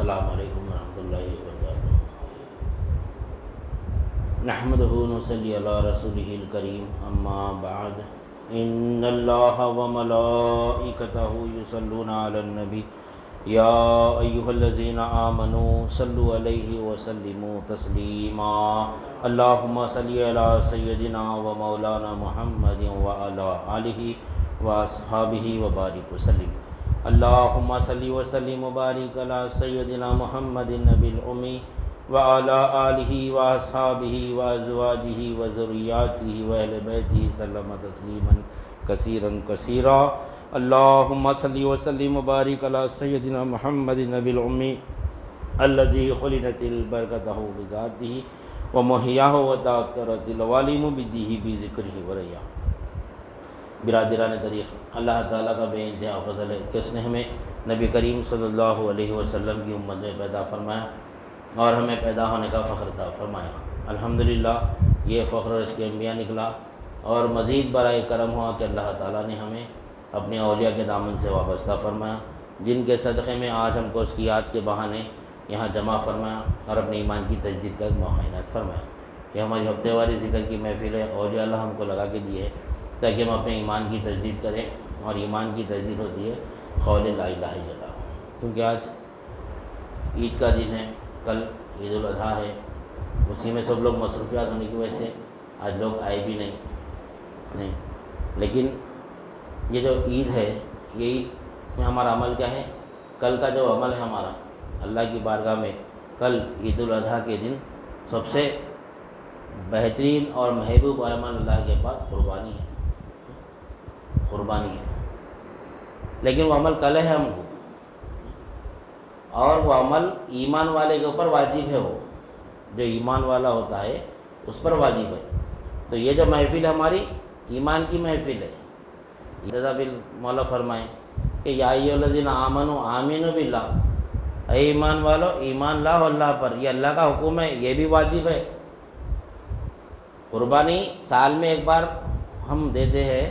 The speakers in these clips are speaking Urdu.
السلام علیکم ورحمۃ اللہ وبرکاتہ۔ نحمدہ ونصلی علی رسولہ الکریم، اما بعد، ان اللہ وملائکتہ یصلون علی النبی یا ایھا الذین آمنوا صلوا علیہ وسلموا تسلیما۔ اللہم صلی علی سیدنا و مولانا محمد وعلی آلہ واصحابہ وبارک وسلم۔ اللہم صلی وسلم وبارک علی سیدنا محمد النبی الامی وعلی آلہ واصحابہ وازواجہ وذریاتہ واہل بیتہ سلم تسلیما کثیرا کثیرا۔ اللہم صلی وسلم وبارک علی سیدنا محمد النبی الامی الذی خلقت البرکتہ بذاتہ ومحیاہ وتعطرت العوالم بدیہ بذکرہ وریا۔ برادران طریق، اللہ تعالیٰ کا بے انتہا فضل ہے کہ اس نے ہمیں نبی کریم صلی اللہ علیہ وسلم کی امت میں پیدا فرمایا اور ہمیں پیدا ہونے کا فخر عطا فرمایا۔ الحمدللہ یہ فخر اس کے انبیاء نکلا، اور مزید برائے کرم ہوا کہ اللہ تعالیٰ نے ہمیں اپنے اولیاء کے دامن سے وابستہ فرمایا، جن کے صدقے میں آج ہم کو اس کی یاد کے بہانے یہاں جمع فرمایا اور اپنے ایمان کی تجدید کا ایک موقع عنایت فرمایا۔ یہ ہماری ہفتے واری ذکر کی محفل ہے، اولیاء اللہ ہم کو لگا کے دیے ہے تاکہ ہم اپنے ایمان کی تجدید کریں، اور ایمان کی تجدید ہوتی ہے قول لا الہ الا اللہ۔ کیونکہ آج عید کا دن ہے، کل عید الاضحیٰ ہے، اسی میں سب لوگ مصروفیات ہونے کی وجہ سے آج لوگ آئے بھی نہیں، لیکن یہ جو عید ہے، یہ عید میں ہمارا عمل کیا ہے؟ کل کا جو عمل ہے ہمارا اللہ کی بارگاہ میں، کل عید الاضحیٰ کے دن سب سے بہترین اور محبوب عمل اللہ کے پاس قربانی ہے، قربانی ہے۔ لیکن وہ عمل کل ہے ہم کو، اور وہ عمل ایمان والے کے اوپر واجب ہے، وہ جو ایمان والا ہوتا ہے اس پر واجب ہے۔ تو یہ جو محفل ہماری ایمان کی محفل ہے۔ جزا مولا فرمائیں کہ یا ایھا الذین آمنوا آمنوا باللہ، اے ایمان والو ایمان لاؤ اللہ پر، یہ اللہ کا حکم ہے، یہ بھی واجب ہے۔ قربانی سال میں ایک بار ہم دیتے ہیں،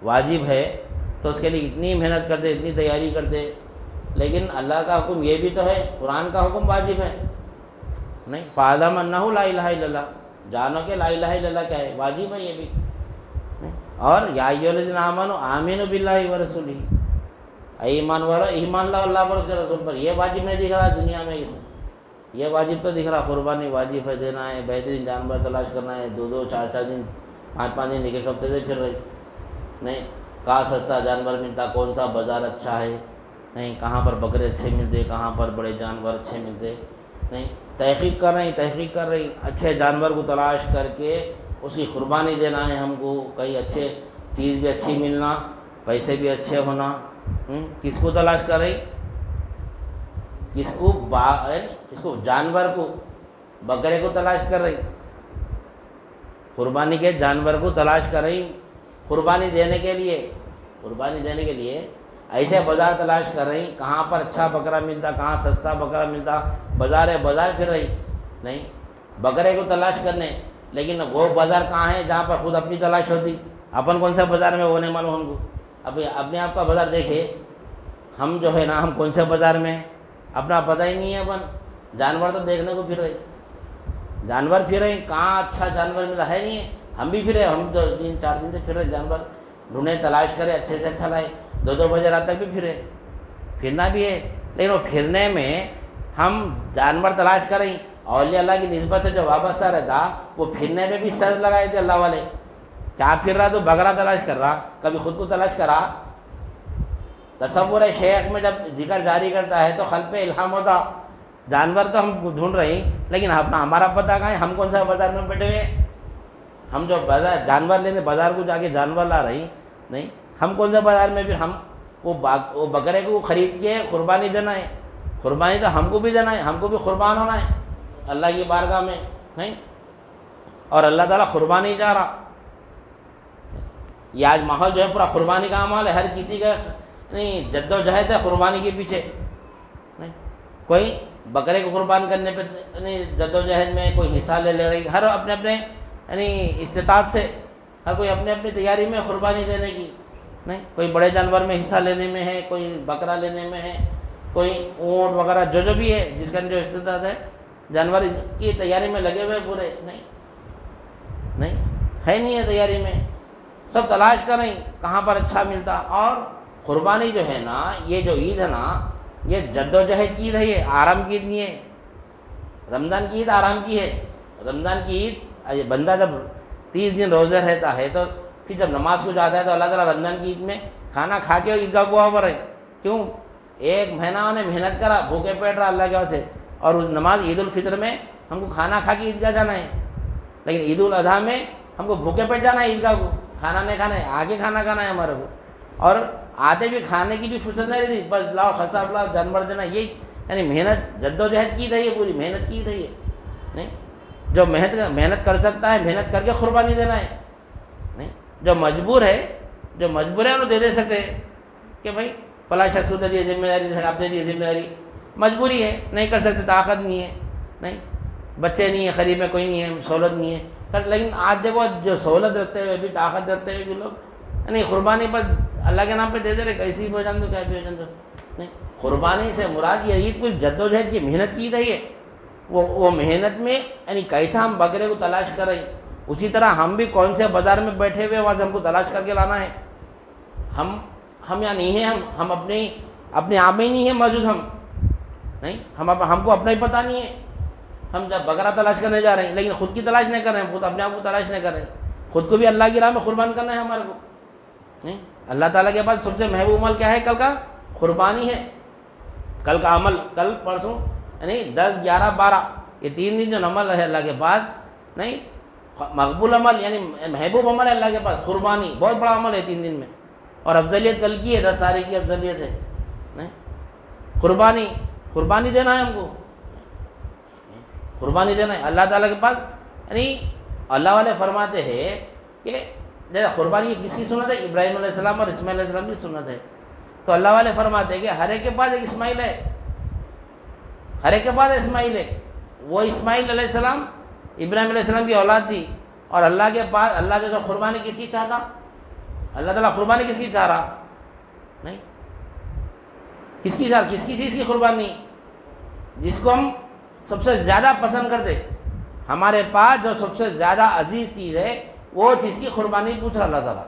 واجب ہے، تو اس کے لیے اتنی محنت کرتے، اتنی تیاری کرتے، لیکن اللہ کا حکم یہ بھی تو ہے، قرآن کا حکم واجب ہے نہیں؟ فَاعْلَمْ أَنَّهُ لَا إِلَٰهَ إِلَّا اللَّهُ، جانو کہ لا الہ الا اللہ کیا ہے، واجب ہے یہ بھی۔ اور یا ایھا الذین آمنوا آمنوا باللہ ورسولہ، اے ایمان والو ایمان لاؤ اللہ پر، اس کے رسول پر۔ یہ واجب نہیں دکھ رہا دنیا میں، یہ واجب تو دکھ رہا، قربانی واجب ہے، دینا ہے، بہترین جانور تلاش کرنا ہے، 2 4 دن 5 دن ایک ہفتے سے پھر رہی نہیں، کہاں سستا جانور ملتا، کون سا بازار اچھا ہے نہیں، کہاں پر بکرے اچھے ملتے، کہاں پر بڑے جانور اچھے ملتے نہیں، تحقیق کر رہی اچھے جانور کو تلاش کر کے اس کی قربانی دینا ہے ہم کو، کئی اچھے چیز بھی اچھی ملنا، پیسے بھی اچھے ہونا۔ کس کو تلاش کر رہی؟ کس کو جانور کو، بکرے کو تلاش کر رہی، قربانی کے جانور کو تلاش کر رہی، قربانی دینے کے لیے ایسے بازار تلاش کر رہی، کہاں پر اچھا بکرا ملتا، کہاں سستا بکرا ملتا، بازار پھر رہی نہیں، بکرے کو تلاش کرنے، لیکن وہ بازار کہاں ہے جہاں پر خود اپنی تلاش ہوتی؟ اپن کون سے بازار میں وہ نہیں معلوم ہم کو، اب اپنے آپ کا بازار دیکھے، ہم جو ہے نا ہم کون سے بازار میں اپنا پتہ ہی نہیں ہے۔ اپن جانور تو دیکھنے کو پھر رہے، کہاں اچھا جانور ملا ہے نہیں ہے، ہم بھی پھرے، ہم تو 3 4 دن سے پھر رہے، جانور ڈھونڈے تلاش کرے، اچھے سے اچھا لائے، 2 بجے رات تک بھی پھرنا بھی ہے، لیکن وہ پھرنے میں ہم جانور تلاش کریں، اولیاء اللہ کی نسبت سے جو وابستہ رہتا وہ پھرنے میں بھی سر لگائے تھے اللہ والے۔ کیا پھر رہا تو بکرا تلاش کر رہا، کبھی خود کو تلاش کرا۔ تصور ہے شیخ میں جب ذکر جاری کرتا ہے تو قلب پہ الہام ہوتا، جانور تو ہم ڈھونڈ رہے ہیں، لیکن ہمارا پتہ کہاں ہے، ہم کون سا بازار میں بیٹھے ہوئے ہیں، ہم جو جانور لینے بازار کو جا کے جانور لا رہی نہیں، ہم کون سے بازار میں، پھر ہم وہ بکرے کو خرید کے قربانی دینا ہے، قربانی تو ہم کو بھی دینا ہے، ہم کو بھی قربان ہونا ہے اللہ کی بارگاہ میں نہیں، اور اللہ تعالیٰ قربانی چاہ رہا۔ یہ آج ماحول جو ہے پورا قربانی کا ماحول ہے، ہر کسی کا نہیں جد و جہد ہے قربانی کے پیچھے نہیں، کوئی بکرے کو قربان کرنے پہ جد و جہد میں کوئی حصہ لے رہی، ہر اپنے یعنی استطاعت سے ہر کوئی اپنی تیاری میں قربانی دینے کی نہیں، کوئی بڑے جانور میں حصہ لینے میں ہے، کوئی بکرا لینے میں ہے کوئی اونٹ وغیرہ جو بھی ہے جس کا جو استعداد ہے جانور کی تیاری میں لگے ہوئے پورے نہیں ہے نہیں ہے تیاری میں، سب تلاش کر رہی کہاں پر اچھا ملتا۔ اور قربانی جو ہے نا، یہ جو عید ہے نا، یہ جد و جہد کی عید ہے، یہ آرام کی عید نہیں ہے۔ رمضان کی عید آرام کی ہے۔ رمضان کی عید بندہ جب 30 دن روزے رہتا ہے تو پھر جب نماز کو جاتا ہے تو اللہ تعالیٰ رمضان کی عید میں کھانا کھا کے عیدگاہ کو آور ہے۔ کیوں؟ ایک مہینہ انہیں محنت کرا، بھوکے پیٹ رہا اللہ کے وجہ سے، اور نماز عید الفطر میں ہم کو کھانا کھا کے عیدگاہ جانا ہے، لیکن عید الاضحیٰ میں ہم کو بھوکے پیٹ جانا ہے عیدگاہ کو، کھانا نہیں کھانا ہے، آگے کھانا کھانا ہے ہمارے کو، اور آتے بھی کھانے کی بھی فرصت نہیں رہتی، بس لاؤ خصاب لاؤ جانور دینا، یہی یعنی محنت جد و جہد کی ہے، پوری محنت کی ہے نہیں۔ جو محنت کر سکتا ہے محنت کر کے قربانی دینا ہے نہیں، جو مجبور ہے انہوں دے سکتے کہ بھائی فلاں شخص کو دے دیے ذمہ داری، آپ دے دیے ذمہ داری، مجبوری ہے نہیں کر سکتے، طاقت نہیں ہے نہیں، بچے نہیں ہیں، قریب میں کوئی نہیں ہے، سہولت نہیں ہے۔ لیکن آج دیکھو جو سہولت رکھتے ہوئے بھی، طاقت رکھتے ہوئے بھی لوگ یعنی قربانی پر اللہ کے نام پہ دے دے رہے، کیسی ہو جان دو کیا بھی ہو جان دو نہیں۔ قربانی سے مراد یہ عید کوئی جد و جہد کی محنت کی ہے، وہ محنت میں یعنی کیسا ہم بکرے کو تلاش کر رہے، اسی طرح ہم بھی کون سے بازار میں بیٹھے ہوئے وہاں سے ہم کو تلاش کر کے لانا ہے۔ ہم یہاں نہیں ہیں، ہم اپنے آپ میں ہی نہیں ہیں موجود، ہم نہیں، ہم کو اپنا ہی پتہ نہیں ہے۔ ہم جب بکرا تلاش کرنے جا رہے ہیں لیکن خود کی تلاش نہیں کر رہے ہیں، خود اپنے آپ کو تلاش نہیں کر رہے ہیں، خود کو بھی اللہ کی راہ میں قربان کرنا ہے ہمارے کو نہیں۔ اللہ تعالیٰ کے پاس سب سے محبوب عمل کیا ہے؟ کل کا قربانی ہے، کل کا عمل، کل پرسوں یعنی 10 11 12 یہ 3 دن جو عمل ہے اللہ کے پاس نہیں، مقبول عمل یعنی محبوب عمل ہے اللہ کے پاس، قربانی بہت بڑا عمل ہے 3 دن میں، اور افضلیت کل کی ہے، 10 تاریخ کی افضلیت ہے نہیں۔ قربانی دینا ہے ہم کو، قربانی دینا ہے اللہ تعالیٰ کے پاس یعنی اللہ والے فرماتے ہیں کہ جیسے قربانی کس کی سنت ہے؟ ابراہیم علیہ السلام اور اسماعیل علیہ السلام کی سنت ہے، تو اللہ والے فرماتے ہیں کہ ہر ایک کے پاس ایک اسماعیل ہے، ہر ایک کے پاس اسماعیل ہے، وہ اسماعیل علیہ السلام ابراہیم علیہ السلام کی اولاد تھی، اور اللہ کے پاس اللہ جو قربانی کس کی چاہتا؟ اللہ تعالیٰ قربانی کس کی چاہ رہا نہیں، کس کی چیز کی قربانی؟ جس کو ہم سب سے زیادہ پسند کرتے، ہمارے پاس جو سب سے زیادہ عزیز چیز ہے وہ چیز کی قربانی پوچھ رہا اللہ تعالیٰ۔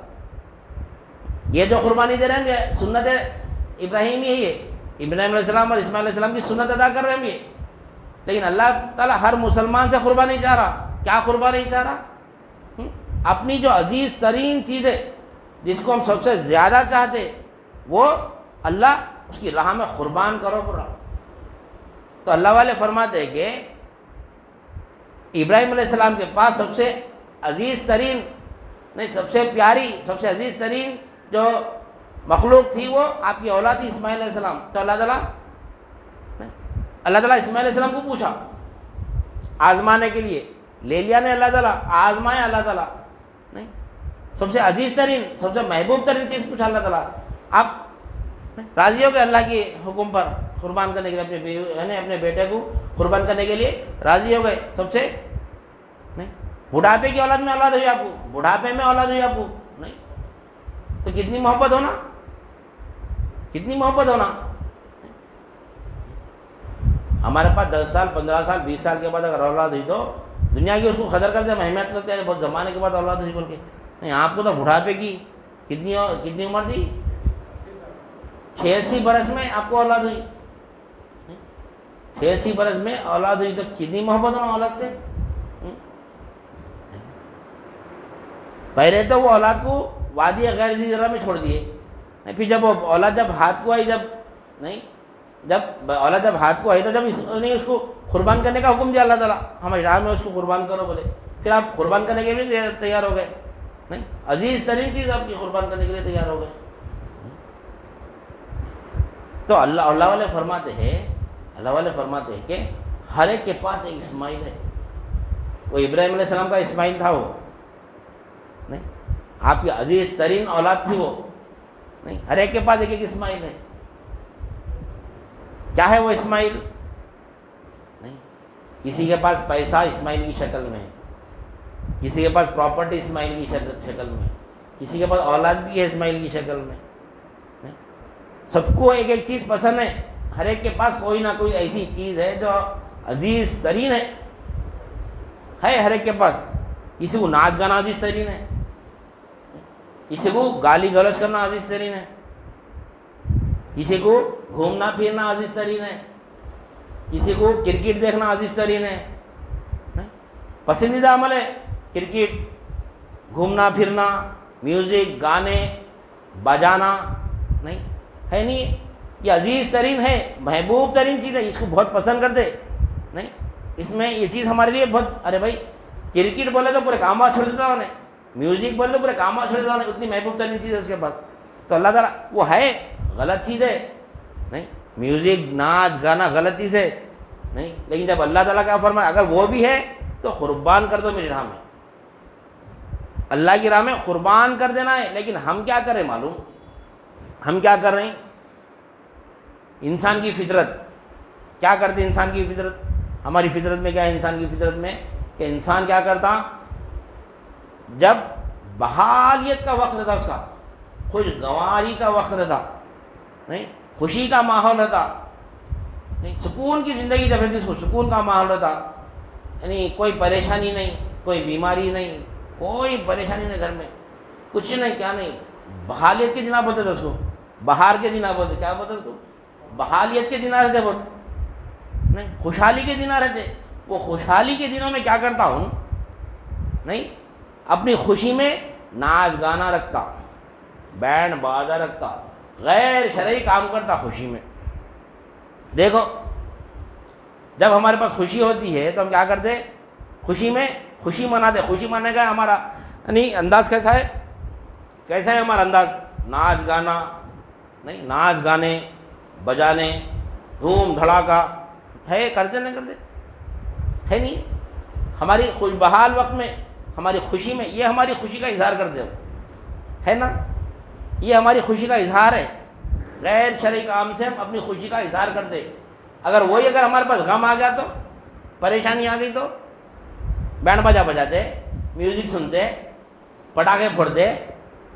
یہ جو قربانی دے رہے ہیں یہ سنت ابراہیم ہی ہے، ابراہیم علیہ السلام اور اسماعیل علیہ السلام کی سنت ادا کر رہے ہیں یہ، لیکن اللہ تعالیٰ ہر مسلمان سے قربانی چاہ رہا۔ کیا قربانی چاہ رہا؟ اپنی جو عزیز ترین چیز ہے جس کو ہم سب سے زیادہ چاہتے، وہ اللہ اس کی راہ میں قربان کرو پورا۔ تو اللہ والے فرماتے ہیں کہ ابراہیم علیہ السلام کے پاس سب سے عزیز ترین نہیں، سب سے پیاری، سب سے عزیز ترین جو مخلوق تھی وہ آپ کی اولاد تھی اسماعیل علیہ السلام۔ تو اللہ تعالیٰ اسماعیل علیہ السلام کو پوچھا آزمانے کے لیے، لے لیا نہیں اللہ تعالیٰ، آزمایا اللہ تعالیٰ نہیں، سب سے عزیز ترین سب سے محبوب ترین چیز پوچھا اللہ تعالیٰ، آپ راضی ہو گئے اللہ کے حکم پر قربان کرنے کے لیے، اپنے بیٹے کو قربان کرنے کے لیے راضی ہو گئے؟ سب سے نہیں، بڑھاپے کی اولاد میں اولاد ہوئی آپ کو، بڑھاپے میں اولاد ہوئی آپ کو نہیں، تو کتنی محبت ہونا، کتنی محبت ہونا۔ ہمارے پاس 10 سال 15 سال 20 سال کے بعد اگر اولاد ہوئی تو دنیا کی اس کو قدر کرتے ہیں، اہمیت کرتے ہیں، بہت زمانے کے بعد اولاد ہوئی بول کے نہیں، آپ کو تو بڑھاپے کی کتنی عمر تھی؟ 86 برس میں آپ کو اولاد ہوئی، 86 برس میں اولاد ہوئی تو کتنی محبت ہونا اولاد سے۔ پہلے تو وہ اولاد کو وادی غیر ذی زرع میں چھوڑ دیے، پھر جب وہ اولاد جب ہاتھ کو آئی، جب اولاد جب ہاتھ کو آئی تو جب اس کو قربان کرنے کا حکم دیا اللہ تعالیٰ، ہماری راہ میں اس کو قربان کرو بولے، پھر آپ قربان کرنے کے لیے تیار ہو گئے نہیں، عزیز ترین چیز آپ کی قربان کرنے کے لیے تیار ہو گئے۔ تو اللہ والے فرماتے ہیں کہ ہر ایک کے پاس ایک اسماعیل ہے، وہ ابراہیم علیہ السلام کا اسماعیل تھا، وہ نہیں، آپ کی عزیز ترین اولاد تھی وہ نہیں، ہر ایک کے پاس ایک اسماعیل ہے۔ کیا ہے وہ اسماعیل؟ نہیں، کسی کے پاس پیسہ اسماعیل کی شکل میں ہے، کسی کے پاس پراپرٹی اسماعیل کی شکل میں، کسی کے پاس اولاد بھی ہے اسماعیل کی شکل میں، سب کو ایک ایک چیز پسند ہے، ہر ایک کے پاس کوئی نہ کوئی ایسی چیز ہے جو عزیز ترین ہے ہر ایک کے پاس. کسی کو ناچ گانا عزیز ترین ہے, کسی کو گالی گلوچ کرنا عزیز ترین ہے, کسی کو گھومنا پھرنا عزیز ترین ہے, کسی کو کرکٹ دیکھنا عزیز ترین ہے. پسندیدہ عمل ہے کرکٹ, گھومنا پھرنا, میوزک, گانے بجانا, نہیں ہے نہیں, یہ عزیز ترین ہے, محبوب ترین چیز ہے, اس کو بہت پسند کرتے. نہیں, اس میں یہ چیز ہمارے لیے بہت, ارے بھائی کرکٹ بولے تو پورے کام چھوڑ دیتا انہیں, میوزک بولے تو پورے کام چھوڑ دیتا انہیں, اتنی محبوب ترین چیز ہے اس کے پاس. تو اللہ تعالیٰ وہ ہے غلط چیز ہے, نہیں میوزک ناچ گانا غلط چیز ہے, نہیں, لیکن جب اللہ تعالیٰ کا فرمایا اگر وہ بھی ہے تو قربان کر دو میری راہ میں, اللہ کی راہ میں قربان کر دینا ہے. لیکن ہم کیا کریں معلوم, ہم کیا کر رہے ہیں, انسان کی فطرت کیا کرتے, انسان کی فطرت, ہماری فطرت میں کیا ہے, انسان کی فطرت میں کہ انسان کیا کرتا, جب بحالیت کا وقت رہتا, اس کا خوشگواری کا وقت رہتا, نہیں خوشی کا ماحول رہتا, نہیں سکون کی زندگی جب رہتی, اس کو سکون کا ماحول رہتا, یعنی کوئی پریشانی نہیں, کوئی بیماری نہیں, کوئی پریشانی نہیں گھر میں, کچھ نہیں, کیا نہیں, بحالیت کے دن بولتے تھے اس کو, بہار کے دن بولتے, کیا بولتے اس کو, بحالیت کے دن رہتے, بہت نہیں خوشحالی کے دن رہتے. وہ خوشحالی کے دنوں میں کیا کرتا ہوں, نہیں اپنی خوشی میں ناچ گانا رکھتا, بینڈ بازا رکھتا, غیر شرعی کام کرتا خوشی میں. دیکھو جب ہمارے پاس خوشی ہوتی ہے تو ہم کیا کرتے, خوشی میں خوشی مناتے. خوشی منانے کا ہمارا یعنی انداز کیسا ہے, کیسا ہے ہمارا انداز, ناچ گانا, نہیں ناچ گانے بجانے, دھوم دھڑاکا ہے, کرتے نہیں کرتے ہے نہیں. ہماری خوش بحال وقت میں, ہماری خوشی میں, یہ ہماری خوشی کا اظہار کرتے ہو, ہے نا, یہ ہماری خوشی کا اظہار ہے. غیر شرعی کام سے ہم اپنی خوشی کا اظہار کرتے. اگر وہی اگر ہمارے پاس غم آ گیا تو, پریشانی آ گئی تو بینڈ بجا بجاتے, میوزک سنتے, پٹاخے پھوڑتے,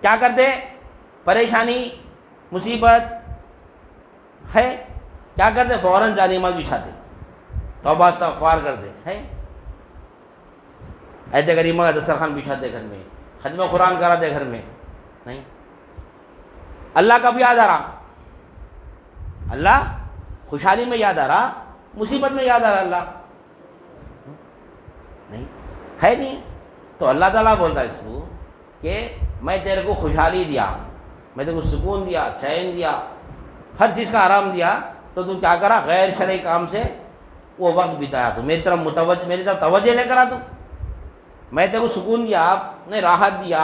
کیا کرتے, پریشانی مصیبت ہے کیا کرتے, فوراً جانماز بچھاتے, توبہ استغفار کرتے, ہے ایسے کریمہ کا دسترخوان بچھاتے گھر میں, ختم قرآن کراتے گھر میں. نہیں اللہ کب یاد آ رہا, اللہ خوشحالی میں یاد آ رہا, مصیبت میں یاد آ رہا اللہ, نہیں ہے نہیں. تو اللہ تعالیٰ بولتا ہے اس کو کہ میں تیرے کو خوشحالی دیا, میں تیرے کو سکون دیا, چین دیا, ہر چیز کا آرام دیا, تو تم کیا کرا, غیر شرعی کام سے وہ وقت بتایا, تو میری طرف توجہ نہیں کرا, تو میں تیرے کو سکون دیا, آپ نے راحت دیا,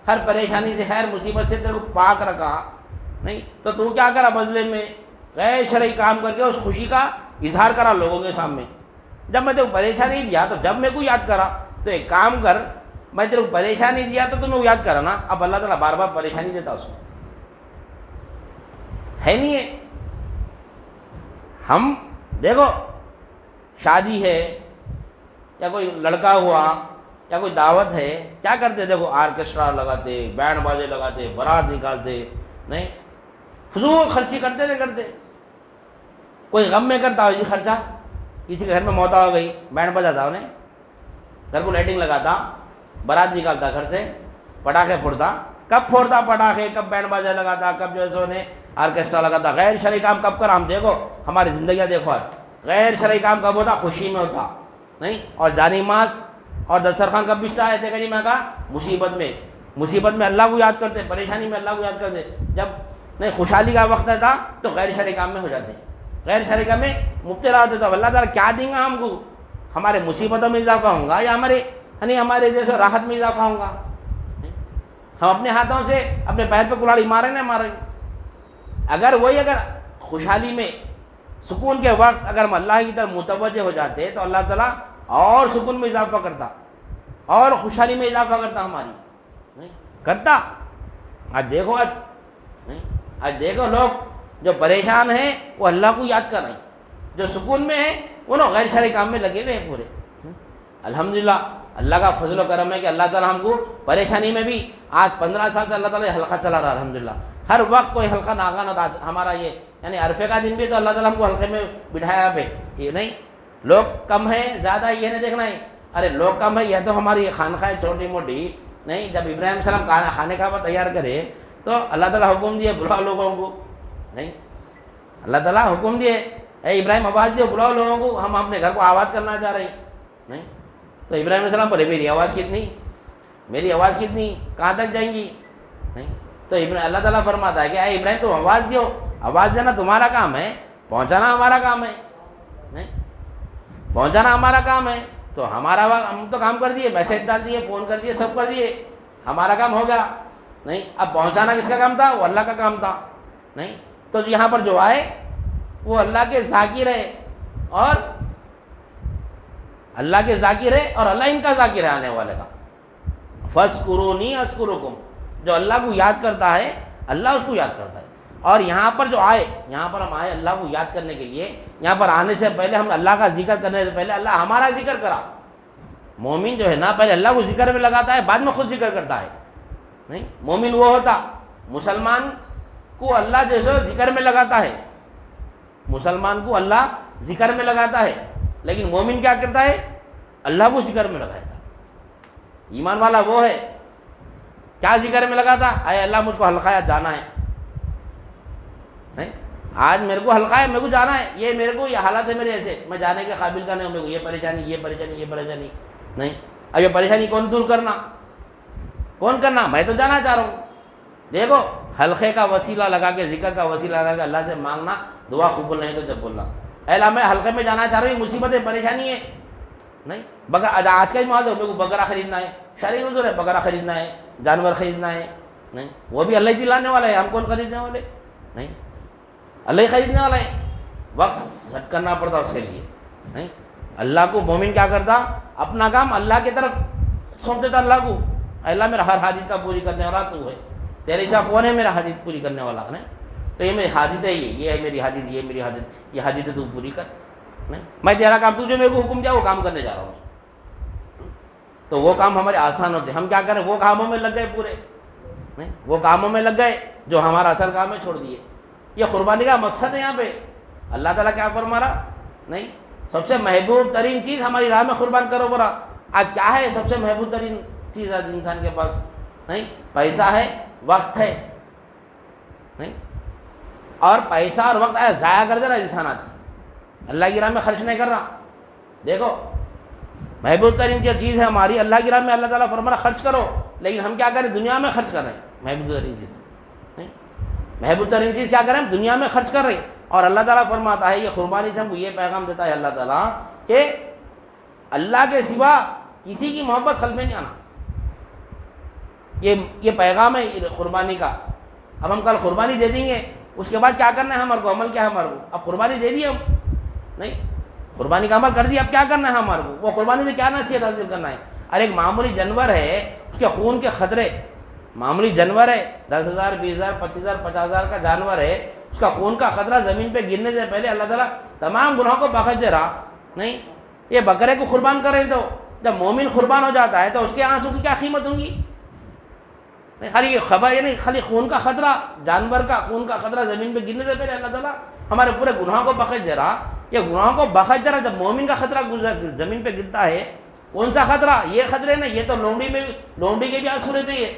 ہر پریشانی سے ہر مصیبت سے تیرے کو پاک رکھا, نہیں تو تو کیا کرا, بدلے میں غیر شرعی کام کر کے اس خوشی کا اظہار کرا لوگوں کے سامنے. جب میں تیرے کو پریشانی دیا تو جب میں کو یاد کرا, تو ایک کام کر, میں تیرے کو پریشانی دیا تو تم یاد کرا نا, اب اللہ تعالیٰ بار بار پریشانی دیتا اس کو, ہے نہیں ہے. ہم دیکھو شادی ہے یا کوئی لڑکا ہوا یا کوئی دعوت ہے, کیا کرتے, دیکھو آرکیسٹرا لگاتے, بینڈ بازے لگاتے, بارات نکالتے, نہیں فضول خرچی کرتے نہیں کرتے. کوئی غم میں کرتا ہو جی خرچہ, کسی کے گھر میں موت ہو گئی, بینڈ بجاتا انہیں, گھر کو لائٹنگ لگاتا, بارات نکالتا گھر سے, پٹاخے پھوڑتا. کب پھوڑتا پٹاخے, کب بینڈ بازے لگاتا, کب جو ہے نے آرکیسٹرا لگاتا. غیر شرعی کام کب کرا, ہم دیکھو ہماری زندگیاں دیکھو, غیر شرعی کام کب ہوتا, خوشی میں ہوتا, نہیں. اور جانماز اور دسترخوان کب بچتا ہے, دیکھا جی میں کہا مصیبت میں, مصیبت میں اللہ کو یاد کرتے, پریشانی میں اللہ کو یاد کرتے. جب نہیں خوشحالی کا وقت تھا تو غیر شرعی کام میں ہو جاتے, غیر شرعی کام میں مبتلا ہوتے. تو اللہ تعالیٰ کیا دیں گا ہم کو, ہمارے مصیبتوں میں اضافہ ہوگا یا ہمارے جیسے راحت میں اضافہ ہوگا. ہم اپنے ہاتھوں سے اپنے پیر پہ کلاڑی مارے نہ مارے. اگر خوشحالی میں سکون کے وقت اگر ہم اللہ کی طرف متوجہ ہو جاتے تو اللہ تعالیٰ اور سکون میں اضافہ کرتا, اور خوشحالی میں اضافہ کرتا ہماری, نہیں کرتا. آج دیکھو لوگ جو پریشان ہیں وہ اللہ کو یاد کر رہے ہیں, جو سکون میں ہیں وہ لوگ غیر شرعی کام میں لگے ہوئے ہیں پورے. الحمدللہ اللہ کا فضل و کرم ہے کہ اللہ تعالیٰ ہم کو پریشانی میں بھی, آج 15 سال سے اللہ تعالیٰ یہ حلقہ چلا رہا ہے الحمدللہ. ہر وقت کوئی حلقہ ناغان ہوتا. ہمارا یہ یعنی عرفے کا دن بھی تو اللہ تعالیٰ ہم کو حلقے میں بٹھایا پہ، یہ نہیں لوگ کم ہیں زیادہ یہ نہیں دیکھنا ہے، ارے لوگ کم ہے یہ تو ہماری خانقاہ چھوٹی موٹی نہیں. جب ابراہیم علیہ السلام خانے کعبہ تیار کرے تو اللہ تعالیٰ حکم دیے بلاؤ لوگوں کو، نہیں اللہ تعالیٰ حکم دیے اے ابراہیم آواز دیو بلاؤ لوگوں کو، ہم اپنے گھر کو آواز کرنا چاہ رہے ہیں. نہیں تو ابراہیم علیہ السلام بولے میری آواز کتنی، میری آواز کتنی کہاں تک جائیں گی. نہیں تو اللہ تعالیٰ فرماتا ہے کہ اے ابراہیم تم آواز دیو، آواز دینا تمہارا کام ہے، پہنچانا ہمارا کام ہے. نہیں پہنچانا ہمارا کام ہے تو ہمارا ہم تو کام کر دیے، میسج ڈال دیے، فون کر دیے، سب کر دیے، ہمارا کام ہو گیا. نہیں اب پہنچانا کس کا کام تھا؟ وہ اللہ کا کام تھا. نہیں تو یہاں پر جو آئے وہ اللہ کے ذاکر ہے اور اللہ کے ذاکر ہے اور اللہ ان کا ذاکر ہے آنے والے کا. فاذکرونی اذکرکم، جو اللہ کو یاد کرتا ہے اللہ اس کو یاد کرتا ہے. اور یہاں پر جو آئے، یہاں پر ہم آئے اللہ کو یاد کرنے کے لیے، یہاں پر آنے سے پہلے ہم اللہ کا ذکر کرنے سے پہلے اللہ ہمارا ذکر کرا. مومن جو ہے نا پہلے اللہ کو ذکر میں لگاتا ہے، بعد میں خود ذکر کرتا ہے. نہیں مومن وہ ہوتا، مسلمان کو اللہ جیسے ذکر میں لگاتا ہے، مسلمان کو اللہ ذکر میں لگاتا ہے، لیکن مومن کیا کرتا ہے؟ اللہ کو ذکر میں لگاتا ہے. ایمان والا وہ ہے کیا ذکر میں لگاتا؟ اے اللہ مجھ کو حلقہ جانا ہے، نہیں آج میرے کو حلقہ ہے، میرے کو جانا ہے، یہ میرے کو یہ حالت ہے میرے ایسے، میں جانے کے قابل کا نہیں ہوں، میرے کو یہ پریشانی یہ پریشانی یہ پریشانی. نہیں اب یہ پریشانی کون دور کرنا؟ کون کرنا؟ میں تو جانا چاہ رہا ہوں. دیکھو حلقے کا وسیلہ لگا کے، ذکر کا وسیلہ لگا کے اللہ سے مانگنا، دعا قبول نہیں تو جب بولنا اے اللہ میں حلقے میں جانا چاہ رہا ہوں، مصیبت ہے پریشانی ہے. نہیں آج کا ہی معاذ ہو، میرے کو بکرا خریدنا ہے، شرعی عذر ہے، بکرا خریدنا ہے، جانور خریدنا ہے. نہیں وہ بھی اللہ ہی دلانے والا ہے، ہم کون خریدنے والے؟ نہیں اللہ ہی خریدنے والا ہے. وقت ہٹ کرنا پڑتا اس کے لیے. نہیں اللہ کو مومن کیا کرتا؟ اپنا کام اللہ کی طرف سونپ دیتا اللہ کو. اللہ میرا ہر حاجت کا پوری کرنے والا تو ہے، تیرے حساب کون ہے میرا حاجت پوری کرنے والا؟ نہیں تو یہ میری حاجت ہے، یہ ہے میری حاجت، یہ میری حاجت، یہ حاجت ہے تو پوری کر. نہیں میں تیرا کام، تو جو میرے کو حکم دیا وہ کام کرنے جا رہا ہوں. تو وہ کام ہمارے آسان ہوتے، ہم کیا کریں؟ وہ کاموں میں لگ گئے پورے. نہیں وہ کاموں میں لگ گئے جو ہمارا اصل کام ہے چھوڑ دیے. یہ قربانی کا مقصد ہے. یہاں پہ اللہ تعالیٰ کیا فرما رہا؟ نہیں سب سے محبوب ترین چیز ہماری راہ میں قربان کرو. برا آج کیا ہے سب سے محبوب ترین چیز آج انسان کے پاس؟ نہیں پیسہ ہے، وقت ہے. نہیں اور پیسہ اور وقت ضائع کر دے رہا انسان آج، اللہ کی راہ میں خرچ نہیں کر رہا. دیکھو محبوب ترین جو چیز ہے ہماری اللہ کی راہ میں، اللہ تعالیٰ فرما رہا خرچ کرو، لیکن ہم کیا کریں؟ دنیا میں خرچ کر رہے ہیں. محبوب ترین چیز نہیں، محبوب ترین چیز کیا کریں؟ ہم دنیا میں خرچ کر رہے ہیں. اور اللہ تعالیٰ فرماتا ہے یہ قربانی سے ہم کو یہ پیغام دیتا ہے اللہ تعالیٰ کہ اللہ کے سوا کسی کی محبت قلب میں نہیں آنا. یہ پیغام ہے قربانی کا. اب ہم کل قربانی دے دیں گے، اس کے بعد کیا کرنا ہے ہمارے کو؟ عمل کیا ہے ہمارے کو؟ اب قربانی دے دی ہم، نہیں قربانی کا عمل کر دیا، اب کیا کرنا ہے ہمارے کو؟ وہ قربانی سے کیا نصیحت حاصل کرنا ہے؟ ارے ایک معمولی جانور ہے، اس کے خون کے خطرے، معمولی جانور ہے، 10,000 20,000 25,000 50,000 کا جانور ہے، اس کا خون کا خطرہ زمین پہ گرنے سے پہلے اللہ تعالیٰ تمام گناہوں کو بخش دے رہا. نہیں یہ بکرے کو قربان کریں تو جب مومن قربان ہو جاتا ہے تو اس کے آنسو کی کیا قیمت ہوں گی؟ خالی خبر یہ نہیں، خالی خون کا خطرہ، جانور کا خون کا خطرہ زمین پہ گرنے سے پہلے اللہ تعالیٰ ہمارے پورے گناہوں کو بخش دے رہا. یہ گناہوں کو بخش دے رہا جب مومن کا خطرہ زمین پہ گرتا ہے. کون سا خطرہ؟ یہ خطرے نا، یہ تو لونڈی کے بھی آنسو رہتے.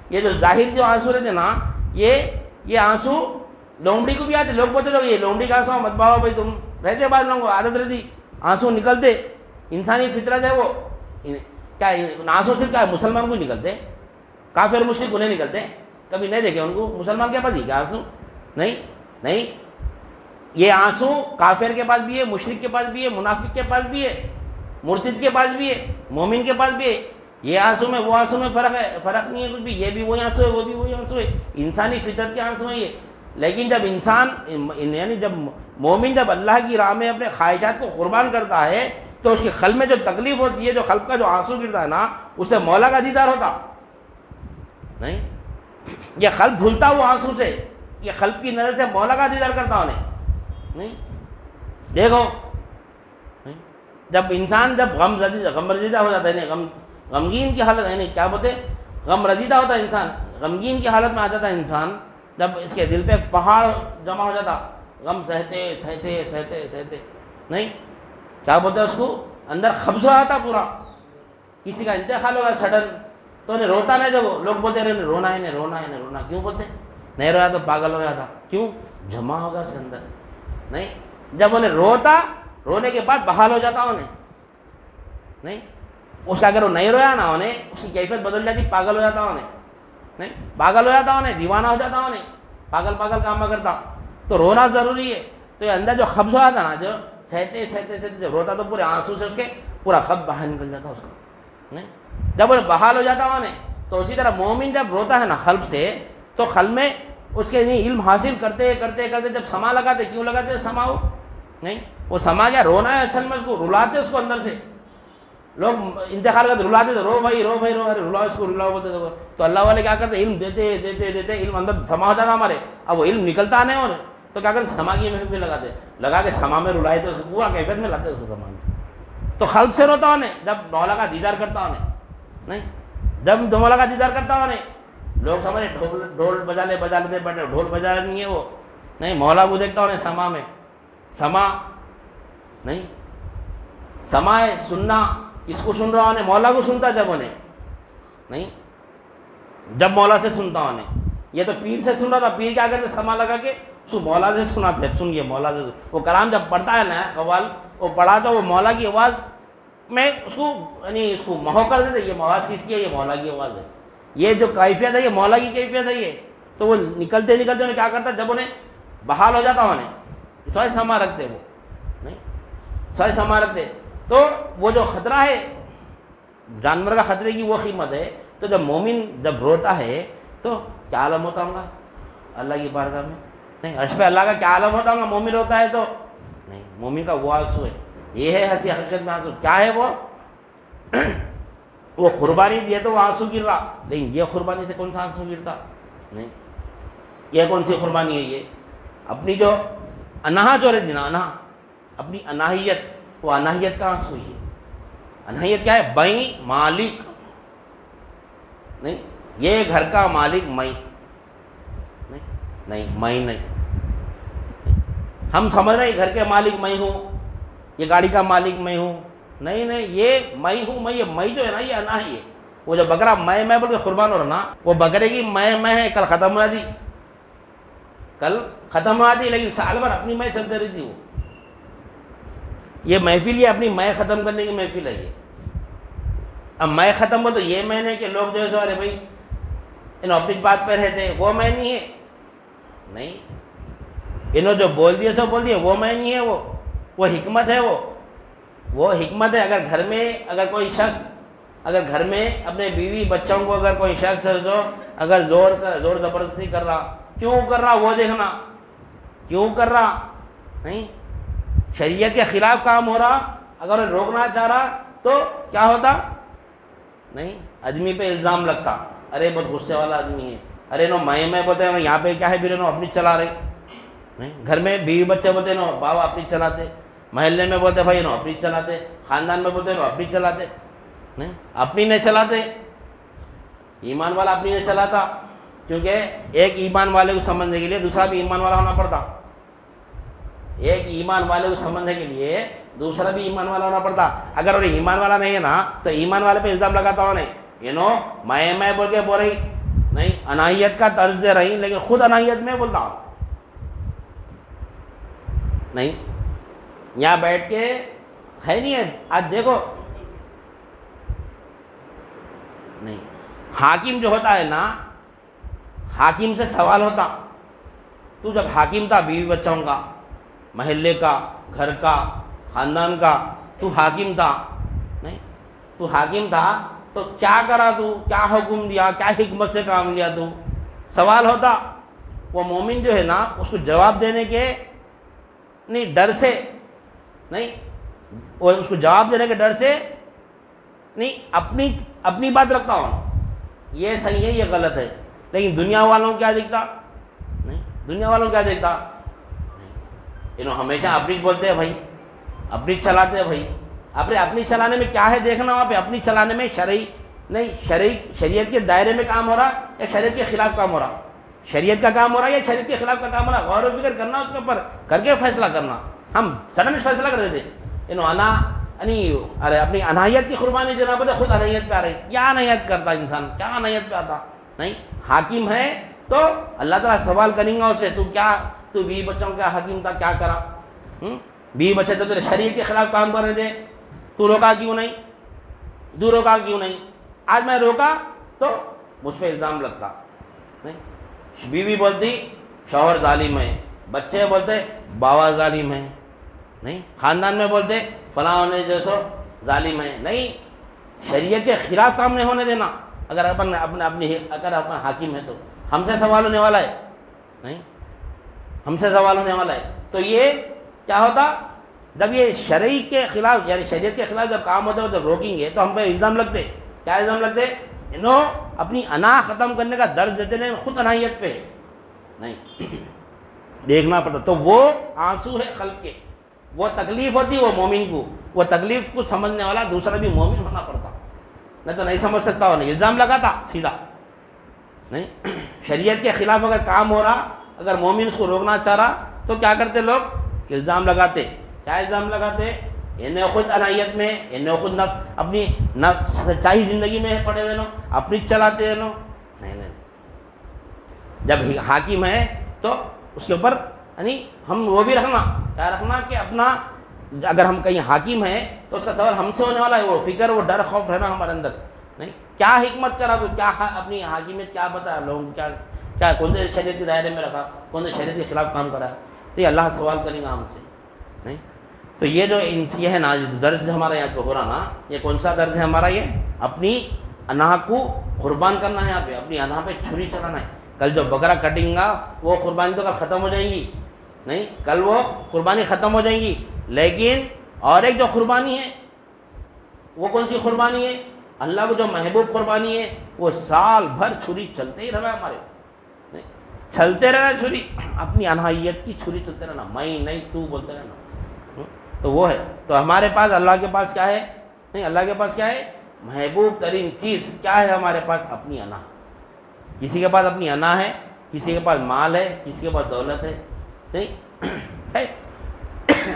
یہ جو ظاہر جو آنسو رہتے نا، یہ آنسو لونڈی کو بھی آتے. لوگ بولتے لوگ یہ لونڈی کا آنسو مت باؤ بھائی، تم رہتے بعض لوگوں کو عادت رہتی آنسو نکلتے. انسانی فطرت ہے وہ. کیا آنسو صرف کیا مسلمان کو نکلتے؟ کافر مشرک کو نہیں نکلتے؟ کبھی نہیں دیکھے ان کو؟ مسلمان کے پاس ہی کیا آنسو؟ نہیں یہ آنسو کافر کے پاس بھی ہے، مشرک کے پاس بھی ہے، منافق کے پاس بھی ہے، مرتد کے پاس بھی ہے، مومن کے پاس بھی ہے. یہ آنسو میں وہ آنسو میں فرق نہیں ہے کچھ بھی. یہ بھی وہی آنسو ہے، وہ بھی وہی آنسو ہے، انسانی فطرت کے آنسو ہیں یہ. لیکن جب انسان یعنی جب مومن جب اللہ کی راہ میں اپنے خواہشات کو قربان کرتا ہے تو اس کے قلب میں جو تکلیف ہوتی ہے، جو قلب کا جو آنسو گرتا ہے نا، اس سے مولا کا دیدار ہوتا. نہیں یہ قلب دھلتا ہوا آنسو سے، یہ قلب کی نظر سے مولا کا دیدار کرتا انہیں. نہیں دیکھو جب انسان جب غم رزیدہ ہو جاتا ہے، غمگین کی حالت ہے، نہیں کیا بولتے، غم رزیدہ ہوتا ہے انسان، غمگین کی حالت میں آ جاتا ہے انسان. جب اس کے دل پہ پہاڑ جمع ہو جاتا، غم سہتے سہتے سہتے سہتے نہیں کیا بولتے ہیں اس کو اندر قبض ہو آتا پورا. کسی کا انتقال ہوگا سڈن تو انہیں روتا نہیں دیکھو, لوگ بولتے رہے رونا ہے نہیں رونا ہے نہیں رونا, کیوں بولتے نہیں رویا تو پاگل ہو جاتا, کیوں جمع ہوگا اس کے اندر. نہیں جب انہیں روتا رونے کے بعد بحال ہو جاتا انہیں نہیں, اس کا اگر وہ نہیں رویا نا انہیں اس کی کیفیت بدل جاتی, پاگل ہو جاتا انہیں نہیں, پاگل ہو جاتا انہیں, دیوانہ ہو جاتا انہیں, پاگل پاگل کام کرتا. تو رونا ضروری ہے. تو یہ اندر جو قبض ہوا تھا نا, جو سہتے سہتے سہتے جب روتا تو پورے آنسو سے اس کے پورا قبض باہر نکل جاتا اس کا نہیں. جب وہ بحال ہو جاتا انہیں تو اسی طرح مومن جب روتا ہے نا قلب سے, تو قلب میں اس کے نہیں علم حاصل کرتے کرتے کرتے جب سما لگاتے, کیوں لگاتے سما ہو نہیں, وہ سما کیا رونا ہے اصل میں, اس کو رلاتے اس کو اندر سے. لوگ انتقال کرتے رلاتے تو رو بھائی رو بھائی رو, رلاؤ اس کو رلاؤ بولتے تو اللہ والے کیا کرتے علم دیتے دیتے دیتے علم اندر سما ہو جاتا ہمارے. اب وہ علم نکلتا نہیں اور تو کیا کرتے سما کی محفل لگاتے, لگا کے سما میں رلائے تو پورا کیفیت میں لاتے اس کو سما میں. تو قلب سے روتا انہیں جب مولا کا دیدار کرتا انہیں نہیں, جب مولا کا دیدار کرتا انہیں. لوگ سمجھے ڈھول بجا لیتے بیٹھے, ڈھول بجا نہیں ہے وہ نہیں, مولا کو دیکھتا انہیں سما میں. سما نہیں, سما ہے سننا, کس کو سن رہا انہیں مولا کو سنتا جب انہیں نہیں, جب مولا سے سنتا انہیں. یہ تو پیر سے سن رہا تھا, پیر کیا کرتے سما لگا کے اس کو مولا سے سناتے, سنیے مولا سے. وہ کلام جب پڑھتا ہے نا قوال, وہ پڑھا تو وہ مولا کی آواز میں اس کو یعنی اس کو محو کر دیتے, یہ آواز کس کی ہے, یہ مولا کی آواز ہے, یہ جو کیفیت ہے یہ مولا کی کیفیت ہے یہ. تو وہ نکلتے نکلتے انہیں کیا کرتا, جب انہیں بحال ہو جاتا انہیں سوائے سما رکھتے, وہ نہیں سوائے سما رکھتے. تو وہ جو خطرہ ہے جانور کا خطرے کی وہ قیمت ہے. تو جب مومن جب روتا ہے تو کیا عالم ہوتا ہوگا اللہ کی بارگاہ میں نہیں, عرش پہ اللہ کا کیا عالم ہوتا ہوگا مومن ہوتا ہے تو نہیں. مومن کا وہ آنسو ہے, یہ ہے ہنسی حقیقت میں آنسو. کیا ہے وہ قربانی دی تو وہ آنسو گر رہا, لیکن یہ قربانی سے کون سا آنسو گرتا نہیں. یہ کون سی قربانی ہے, یہ اپنی جو انہا جو رہتی نا, انہا اپنی اناہیت, وہ اناہیت کا آنسو ہی ہے. اناہیت کیا ہے, بھائی مالک نہیں, یہ گھر کا مالک میں نہیں, میں نہیں. ہم سمجھ رہے ہیں گھر کے مالک میں ہوں, یہ گاڑی کا مالک میں ہوں, نہیں نہیں, یہ میں ہوں. میں یہ میں جو ہے نا یہ انا ہی ہے. وہ جو بکرا میں بول کے قربان ہو رہا نا, وہ بکرے کی میں ہے, کل ختم ہو جاتی, کل ختم ہو جاتی, لیکن سال بھر اپنی میں چلتے رہتی. وہ یہ محفل یہ اپنی میں ختم کرنے کی محفل ہے یہ. اب میں ختم ہو تو یہ میں نے کہ لوگ جو ہے سو ارے بھائی انہوں اپنی بات پہ رہتے, وہ میں نہیں ہے نہیں. انہوں جو بول دیے سو بول دیے, وہ میں نہیں ہے, وہ حکمت ہے. وہ حکمت ہے. اگر گھر میں اگر کوئی شخص اگر گھر میں اپنے بیوی بچوں کو اگر کوئی شخص جو اگر زور زبردستی کر رہا, کیوں کر رہا وہ دیکھنا, کیوں کر رہا نہیں. شریعت کے خلاف کام ہو رہا, اگر روکنا چاہ رہا تو کیا ہوتا نہیں, آدمی پہ الزام لگتا, ارے بہت غصے والا آدمی ہے, ارے نو میں بولتے ہیں یہاں پہ کیا ہے پھر اپنی چلا رہے نہیں. گھر میں بیوی بچے بولتے نو بابا اپنی چلاتے, محلے میں بولتے بھائی نو اپنی چلاتے, خاندان میں بولتے نو اپنی چلاتے نہیں, اپنی نہیں چلاتے. ایمان والا اپنی نہیں چلاتا, کیونکہ ایک ایمان والے کو سمجھنے کے لیے دوسرا بھی ایمان والا ہونا پڑتا. ایک ایمان والے کو سمجھنے کے لیے دوسرا بھی ایمان والا ہونا پڑتا. اگر وہ ایمان والا نہیں ہے نا تو ایمان والے پہ الزام لگاتا ہوں نہیں, میں بول کے بول رہی نہیں, اناہیت کا طرز دے رہی, لیکن خود اناہیت میں بولتا ہوں نہیں. یہاں بیٹھ کے ہے نہیں ہے, آج دیکھو نہیں. حاکم جو ہوتا ہے نا, حاکم سے سوال ہوتا, تو جب حاکم تھا بیوی بچوں کا, محلے کا, گھر کا, خاندان کا, تو حاکم تھا نہیں, تو حاکم تھا تو کیا کرا, تو کیا حکم دیا, کیا حکمت سے کام لیا, تو سوال ہوتا. وہ مومن جو ہے نا اس کو جواب دینے کے نہیں ڈر سے نہیں, وہ اس کو جواب دینے کے ڈر سے نہیں اپنی بات رکھتا ہوں, یہ صحیح ہے یہ غلط ہے. لیکن دنیا والوں کیا دیکھتا نہیں, دنیا والوں کیا دیکھتا نہیں, انہوں ہمیشہ اپنی بولتے ہیں بھائی, اپنی چلاتے ہیں بھائی. اپنی چلانے میں کیا ہے دیکھنا, وہاں پہ اپنی چلانے میں شریعت کے دائرے میں کام ہو رہا یا شریعت کے خلاف کام ہو رہا. شریعت کا کام ہو رہا ہے یا شریعت کے خلاف کا کام ہو رہا ہے، غور و فکر کرنا، اس کے اوپر کر کے فیصلہ کرنا. ہم سڈن فیصلہ کر دیتے ارے اپنی اناہیت کی قربانی دینا پڑتا، خود اناہیت پہ آ رہی. کیا اناہیت کرتا انسان، کیا اناہیت پہ آتا؟ نہیں، حاکم ہے تو اللہ تعالیٰ سوال کریں گا اسے، تو بیوی بچوں کا حاکم تھا، کیا کرا؟ بیوی بچے تو تیرے شریعت کے خلاف کام کرنے دے، تو روکا کیوں نہیں؟ آج میں روکا تو مجھ پہ الزام لگتا. نہیں، بیوی بولتی شوہر ظالم ہے، بچے بولتے باوا ظالم ہے، نہیں، خاندان میں بولتے فلاں نے جیسو ظالم ہے. نہیں، شریعت کے خلاف کام نہیں ہونے دینا. اگر اپنا حاکم ہے تو ہم سے سوال ہونے والا ہے. نہیں، ہم سے سوال ہونے والا ہے. تو یہ کیا ہوتا؟ جب یہ شرعی کے خلاف یعنی شریعت کے خلاف جب کام ہوتا ہے جب روکیں گے تو ہم پہ الزام لگتے. کیا الزام لگتے؟ اپنی انا ختم کرنے کا درس دیتے نہیں، خود اناہیت پہ. نہیں، دیکھنا پڑتا. تو وہ آنسو ہے خلق کے، وہ تکلیف ہوتی وہ مومن کو، وہ تکلیف کو سمجھنے والا دوسرا بھی مومن ہونا پڑتا، نہیں تو نہیں سمجھ سکتا. وہ نہیں الزام لگاتا سیدھا. نہیں، شریعت کے خلاف اگر کام ہو رہا، اگر مومن اس کو روکنا چاہ رہا تو کیا کرتے لوگ؟ الزام لگاتے. کیا الزام لگاتے؟ انہیں خود اناہیت میں، انہیں خود نفس اپنی سچائی زندگی میں پڑے ہوئے، اپنی چلاتے ہیں. نہیں، جب حاکم ہے تو اس کے اوپر یعنی ہم وہ بھی رکھنا، کیا رکھنا کہ اپنا اگر ہم کہیں حاکم ہیں تو اس کا سوال ہم سے ہونے والا ہے. وہ فکر، وہ ڈر، خوف رہنا ہمارے اندر. نہیں، کیا حکمت کرا تو کیا اپنی حاکمیت کیا بتا لوگوں کو، کیا کون سے شریعت کے دائرے میں رکھا، کون سے شریعت کے خلاف کام کرا. تو یہ اللہ سوال کرے گا ہم سے. نہیں، تو یہ ہے نا درس ہمارا یہاں پہ ہو رہا نا، یہ کون سا درس ہے ہمارا؟ یہ اپنی انا کو قربان کرنا ہے. یہاں پہ اپنی انا پہ چھری چلانا ہے. کل جو بکرا کٹیں گا وہ قربانی تو کل ختم ہو جائیں گی. نہیں، کل وہ قربانی ختم ہو جائیں گی. لیکن اور ایک جو قربانی ہے وہ کون سی قربانی ہے؟ اللہ کو جو محبوب قربانی ہے، وہ سال بھر چھری چلتے ہی رہنا ہمارے. نہیں، چلتے رہنا چھری، اپنی اناہیت کی چھری چلتے رہنا، میں نہیں تو بولتے رہنا. تو وہ ہے. تو ہمارے پاس اللہ کے پاس کیا ہے؟ نہیں، اللہ کے پاس کیا ہے؟ محبوب ترین چیز کیا ہے ہمارے پاس؟ اپنی انا. کسی کے پاس اپنی انا ہے، کسی کے پاس مال ہے، کسی کے پاس دولت ہے. صحیح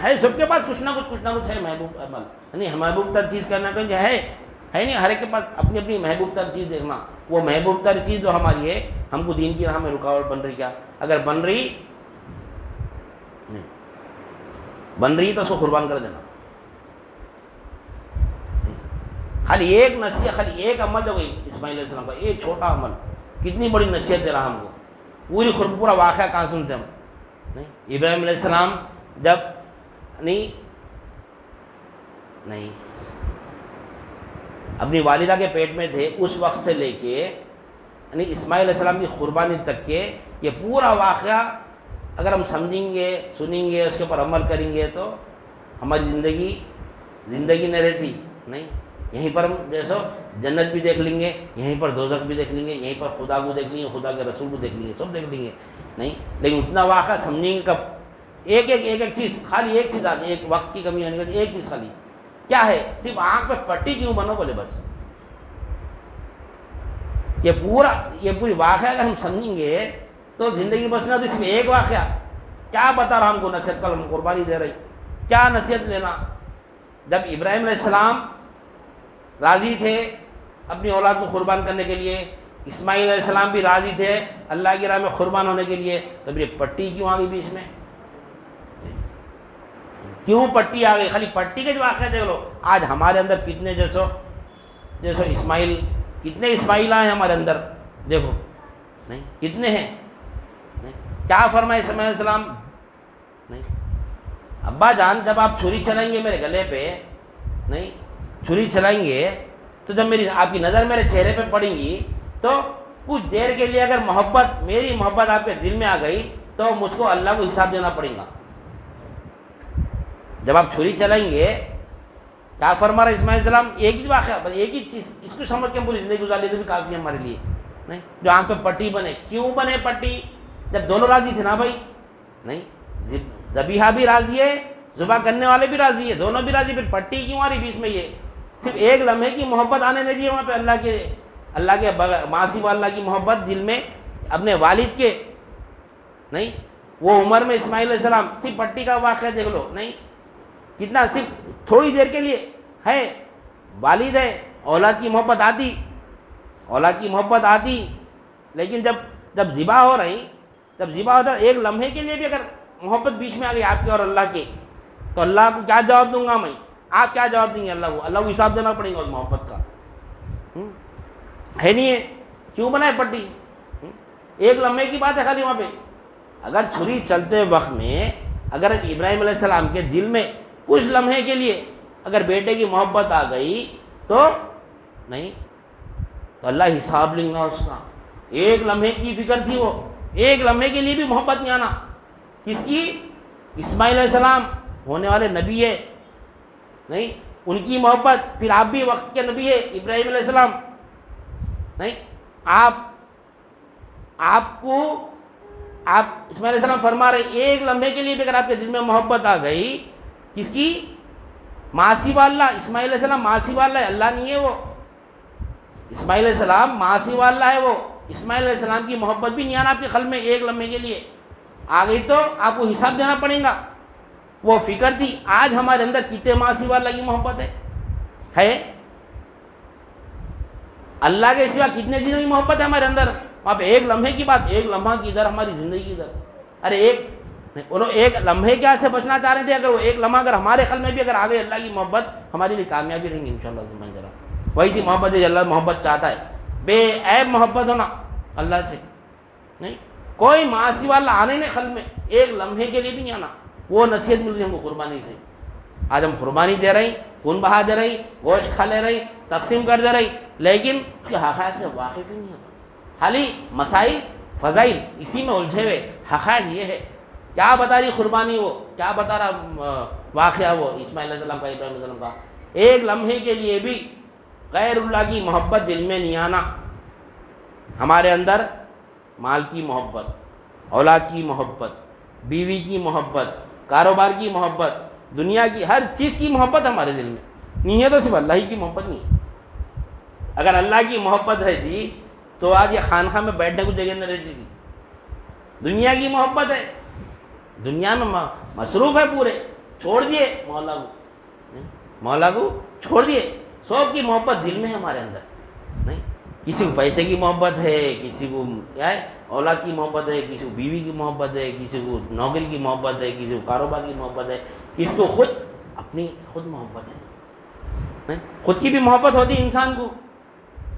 ہے سب کے پاس کچھ نہ کچھ ہے محبوب عمل. نہیں، محبوب تر چیز کرنا کہیں ہے نہیں. ہر ایک کے پاس اپنی اپنی محبوب تر چیز دیکھنا. وہ محبوب تر چیز جو ہماری ہے، ہم کو دین کی راہ میں رکاوٹ بن رہی، کیا اگر بن رہی تو اس کو قربان کر دینا. خالی ایک نصیحت، خالی ایک عمل جو گئی اسماعیل علیہ السلام کا، ایک چھوٹا عمل کتنی بڑی نصیحت دے رہا ہم کو. پورا واقعہ کہاں سنتے ہم؟ نہیں، ابراہیم علیہ السلام جب نہیں اپنی والدہ کے پیٹ میں تھے، اس وقت سے لے کے یعنی اسماعیل علیہ السلام کی قربانی تک کے یہ پورا واقعہ اگر ہم سمجھیں گے، سنیں گے، اس کے اوپر عمل کریں گے تو ہماری زندگی نہیں رہتی. نہیں، یہیں پر ہم جیسو جنت بھی دیکھ لیں گے، یہیں پر دوزخ بھی دیکھ لیں گے، یہیں پر خدا کو دیکھ لیں گے، خدا کے رسول کو دیکھ لیں گے، سب دیکھ لیں گے. نہیں، لیکن اتنا واقعہ سمجھیں گے کب؟ ایک چیز، خالی ایک چیز آتی ہے. ایک وقت کی کمی ہونے کی ایک چیز خالی کیا ہے؟ صرف آنکھ پہ پٹی کیوں بنو بولے بس. یہ پوری واقعہ اگر ہم سمجھیں گے تو زندگی بسنا تو صرف ایک واقعہ کیا بتا رہا ہم کو نصیحت، کل ہم قربانی دے رہی، کیا نصیحت لینا. جب ابراہیم علیہ السلام راضی تھے اپنی اولاد کو قربان کرنے کے لیے، اسماعیل علیہ السلام بھی راضی تھے اللہ کی راہ میں قربان ہونے کے لیے، تو یہ پٹی کیوں آ گئی بیچ میں؟ کیوں پٹی آ گئی؟ خالی پٹی کے جو واقعہ دیکھ لو. آج ہمارے اندر کتنے جیسو اسماعیل، کتنے اسماعیل آئے ہمارے اندر دیکھو. نہیں، کتنے ہیں؟ نہیں، کیا فرمائے اسماعیل علیہ السلام؟ نہیں، ابا جان جب آپ چھری چلائیں گے میرے گلے پہ، نہیں چھری چلائیں گے تو جب آپ کی نظر میرے چہرے پہ پڑیں گی تو کچھ دیر کے لیے اگر میری محبت آپ کے دل میں آ گئی تو مجھ کو اللہ کو حساب دینا پڑے گا. جب آپ چھری چلائیں گے، کیا فرما رہا اسماعیل علیہ السلام؟ ایک ہی واقعہ، بس ایک ہی چیز، اس کو سمجھ کے پوری زندگی گزار لیتے بھی کافی ہے ہمارے لیے. نہیں، جو آنکھ پہ پٹی بنے، کیوں بنے پٹی؟ جب دونوں راضی تھے نا بھائی. نہیں، ذبیحہ بھی راضی ہے، ذبح کرنے والے بھی راضی ہے، دونوں بھی راضی، پھر پٹی کیوں آ رہی بیچ میں؟ یہ صرف ایک لمحے کی محبت آنے نہیں دی وہاں پہ. اللہ کے معاصی و اللہ کی محبت دل میں اپنے والد کے نہیں، وہ عمر میں اسماعیل علیہ السلام، صرف پٹی کا واقعہ دیکھ لو، نہیں کتنا صرف تھوڑی دیر کے لیے ہے، والد ہے، اولاد کی محبت آتی، لیکن جب ذبح ہو رہی، جب ذبح ہوتا ایک لمحے کے لیے بھی اگر محبت بیچ میں آ گئی آپ کے اور اللہ کے، تو اللہ کو کیا جواب دوں گا میں؟ آپ کیا جواب دیں گے اللہ کو؟ اللہ کو حساب دینا پڑے گا اس محبت کا، ہے نہیں ہے؟ کیوں بنائے پٹی؟ ایک لمحے کی بات ہے خالی وہاں پہ۔ اگر چھری چلتے وقت میں اگر ابراہیم علیہ السلام کے دل میں کچھ لمحے کے لیے اگر بیٹے کی محبت آ گئی تو نہیں، تو اللہ حساب لیں گا اس کا۔ ایک لمحے کی فکر تھی، وہ ایک لمحے کے لیے بھی محبت نہیں آنا، کس کی؟ اسماعیل علیہ السلام ہونے والے نبی ہے، نہیں ان کی محبت، پھر آپ بھی وقت کے نبی ہے ابراہیم علیہ السلام، نہیں آپ اسماعیل علیہ السلام فرما رہے ایک لمحے کے لیے بھی اگر آپ کے دل میں محبت آ گئی، کس کی؟ معاصی واللہ، اسماعیل علیہ السلام معاصی واللہ ہے، اللہ نہیں ہے وہ، اسماعیل علیہ السلام معاصی واللہ ہے وہ، اسماعیل علیہ السلام کی محبت بھی نہیں آنا آپ کے قلب میں، ایک لمحے کے لیے آ گئی تو آپ کو حساب دینا پڑے گا۔ وہ فکر تھی، آج ہمارے اندر کتنے معاصی واللہ کی محبت ہے؟ اللہ کے سوا کتنے چیزوں کی محبت ہے ہمارے اندر؟ وہاں پہ ایک لمحے کی بات، ایک لمحہ کی ادھر ہماری زندگی کی ادھر، ارے ایک لمحے کیا سے بچنا چاہ رہے تھے، اگر وہ ایک لمحہ اگر ہمارے قلب میں بھی اگر آ گئی اللہ کی محبت، ہمارے لیے کامیابی رہیں گی انشاءاللہ سبحانہ ذرا۔ وہی سی محبت ہے اللہ محبت چاہتا ہے، بے عیب محبت ہونا اللہ سے، نہیں کوئی معاصی والا آنے نہیں قلب میں، ایک لمحے کے لیے بھی نہیں آنا۔ وہ نصیحت مل رہی ہم کو قربانی سے، آج ہم قربانی دے رہی، خون بہا دے رہی، گوشت کھا لے رہی، تقسیم کر دے رہی، لیکن اس کے حقائق سے واقف ہی نہیں ہوتا، خالی مسائل فضائل اسی میں الجھے ہوئے۔ حقائق یہ ہے، کیا بتا رہی قربانی، وہ کیا بتا رہا واقعہ وہ اسماعیل علیہ السلام کا، ابراہیم علیہ السلام کا، ایک لمحے کے لیے بھی غیر اللہ کی محبت دل میں نہیں آنا۔ ہمارے اندر مال کی محبت، اولاد کی محبت، بیوی کی محبت، کاروبار کی محبت، دنیا کی ہر چیز کی محبت ہمارے دل میں نہیں ہے، تو صرف اللہ ہی کی محبت نہیں ہے۔ اگر اللہ کی محبت رہتی تو آج یہ خانقاہ میں بیٹھنے کو جگہ نہ رہتی تھی۔ دنیا کی محبت ہے، دنیا میں مصروف ہے پورے، چھوڑ دیے مولا کو چھوڑ دیے، سب کی محبت دل میں ہے ہمارے اندر، نہیں کسی کو پیسے کی محبت ہے، کسی کو کیا ہے اولاد کی محبت ہے، کسی کو بیوی کی محبت ہے، کسی کو نوکری کی محبت ہے، کسی کو کاروبار کی محبت ہے، کسی کو خود محبت ہے، نہیں خود کی بھی محبت ہوتی انسان کو،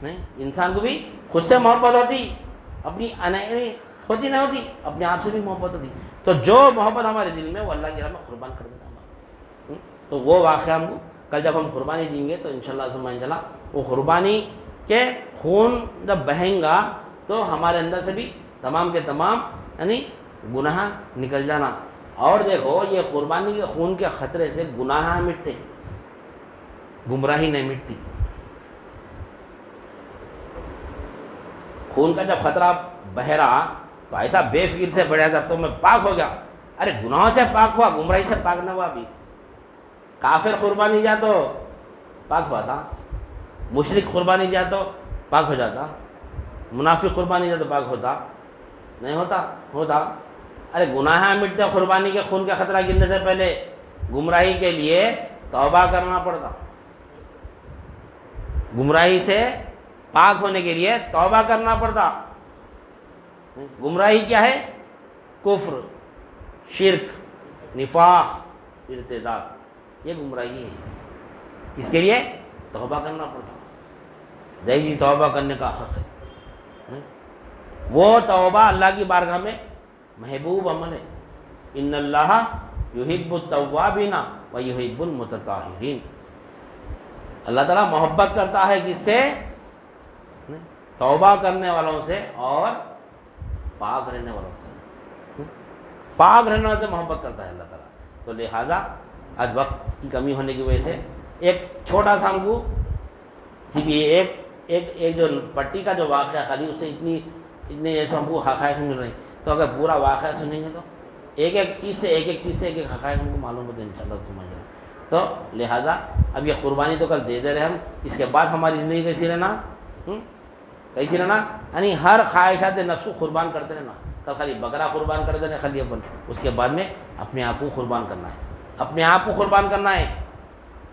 نہیں انسان کو بھی خود سے محبت ہوتی، اپنی ہوتی نہ ہوتی، اپنے آپ سے بھی محبت ہوتی، تو جو محبت ہمارے دل میں وہ اللہ کی راہ میں قربان کر دیتا ہمارا۔ تو وہ واقعہ ہم کو کل جب ہم قربانی دیں گے تو انشاءاللہ سبحانہ تعالیٰ وہ قربانی کے خون جب بہیں گا تو ہمارے اندر سے بھی تمام کے تمام یعنی گناہ نکل جانا۔ اور دیکھو یہ قربانی کے خون کے خطرے سے گناہ مٹتے، گمراہی نہیں مٹتی۔ خون کا جب خطرہ بہ رہا تو ایسا بے فکر سے بڑھا تھا تو میں پاک ہو گیا، ارے گناہوں سے پاک ہوا، گمراہی سے پاک نہ ہوا۔ بھی کافر قربانی جا تو پاک ہوا تھا، مشرک قربانی جا تو پاک ہو جاتا، منافق قربانی جا تو پاک ہوتا نہیں ہوتا۔ ارے گناہ مٹتے قربانی کے خون کا خطرہ گرنے سے پہلے، گمراہی کے لیے توبہ کرنا پڑتا، گمراہی سے پاک ہونے کے لیے توبہ کرنا پڑتا۔ گمراہی کیا ہے؟ کفر، شرک، نفاق، ارتداد، یہ گمراہی ہے، اس کے لیے توبہ کرنا پڑتا، جیسی توبہ کرنے کا حق ہے۔ وہ توبہ اللہ کی بارگاہ میں محبوب عمل ہے، ان اللہ یحب التوابین و یحب المتطہرین۔ اللہ تعالیٰ محبت کرتا ہے کس سے؟ توبہ کرنے والوں سے اور پاک رہنے والوں سے، پاک رہنے والوں سے محبت کرتا ہے اللہ تعالیٰ۔ تو لہٰذا آج وقت کی کمی ہونے کی وجہ سے ایک چھوٹا سا ہم کو صرف یہ ایک جو پٹی کا جو واقعہ خالی اس سے اتنے جیسے ہم کو حقائق مل رہے ہیں، تو اگر پورا واقعہ سنیں گے تو ایک چیز سے ایک حقائق ہم کو معلوم ہوتے ہیں انشاءاللہ سمجھ رہے ہیں۔ تو لہٰذا اب یہ قربانی تو کل دے رہے ہم، اس کے بعد ہماری زندگی کیسی رہنا، کیسی رہنا یعنی ہر خواہشات نفس کو قربان کرتے رہنا. کل خالی بکرا قربان کر دینا خالی اپن, اس کے بعد میں اپنے آپ کو قربان کرنا ہے, اپنے آپ کو قربان کرنا ہے.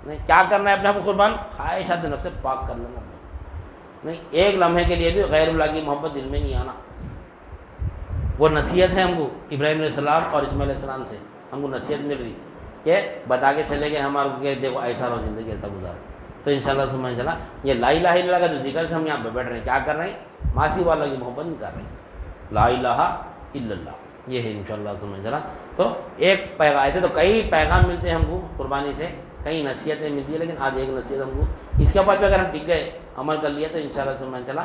نہیں کیا کرنا ہے اپنے آپ کو قربان؟ خواہشات نفس سے پاک کر لینا. نہیں ایک لمحے کے لیے بھی غیر اللہ کی محبت دل میں نہیں آنا. وہ نصیحت ہے ہم کو ابراہیم علیہ السلام اور اسماعیل علیہ السلام سے, ہم کو نصیحت مل رہی کہ بتا کے چلے گئے ہمارے کو کہ دیکھو ایسا رہو, زندگی ایسا گزارو. تو انشاءاللہ سمجھ چلا یہ لا الہ الا اللہ کا جو ذکر سے ہم یہاں پہ بیٹھ رہے ہیں, کیا کر رہے ہیں؟ ماسی والا کی محبت نہیں کر رہے ہیں. لا الہ الا اللہ یہ ہے انشاءاللہ سمجھ چلا. تو ایک پیغام ایسے تو کئی پیغام ملتے ہیں ہم کو قربانی سے, کئی نصیحتیں ملتی ہیں, لیکن آج ایک نصیحت ہم کو اس کے بعد بھی اگر ہم ٹک گئے عمل کر لیا تو انشاءاللہ سمجھ چلا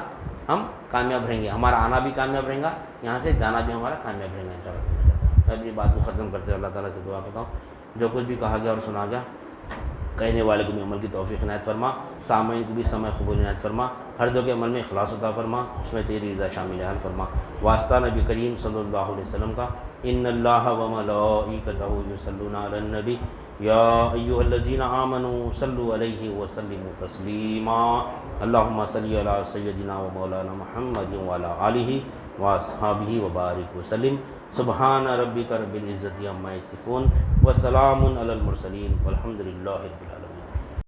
ہم کامیاب رہیں گے. ہمارا آنا بھی کامیاب رہے گا, یہاں سے جانا بھی ہمارا کامیاب رہے گا انشاءاللہ. میں اپنی بات کو ختم کرتے اللہ تعالیٰ سے دعا کرتا ہوں جو کچھ بھی کہا گیا اور سنا گیا کہنے والے کو بھی عمل کی توفیق عنایت فرما, سامعین کو بھی سمع قبول عنایت فرما, ہر دو کے عمل میں اخلاص عطا فرما, اس میں تیری رضا شامل حال فرما. واسطہ نبی کریم صلی اللہ علیہ وسلم کا, ان اللہ و ملائکتہ یصلون علی النبی یا ایھا الذین آمنوا صلوا علیہ وسلموا تسلیما. اللہم صلی علی سیدنا و مولانا محمد وعلی آلہ واصحابہ وبارک وسلم. سبحان ربک رب العزت عما یصفون وسلام علی المرسلین والحمد للہ رب العالمین.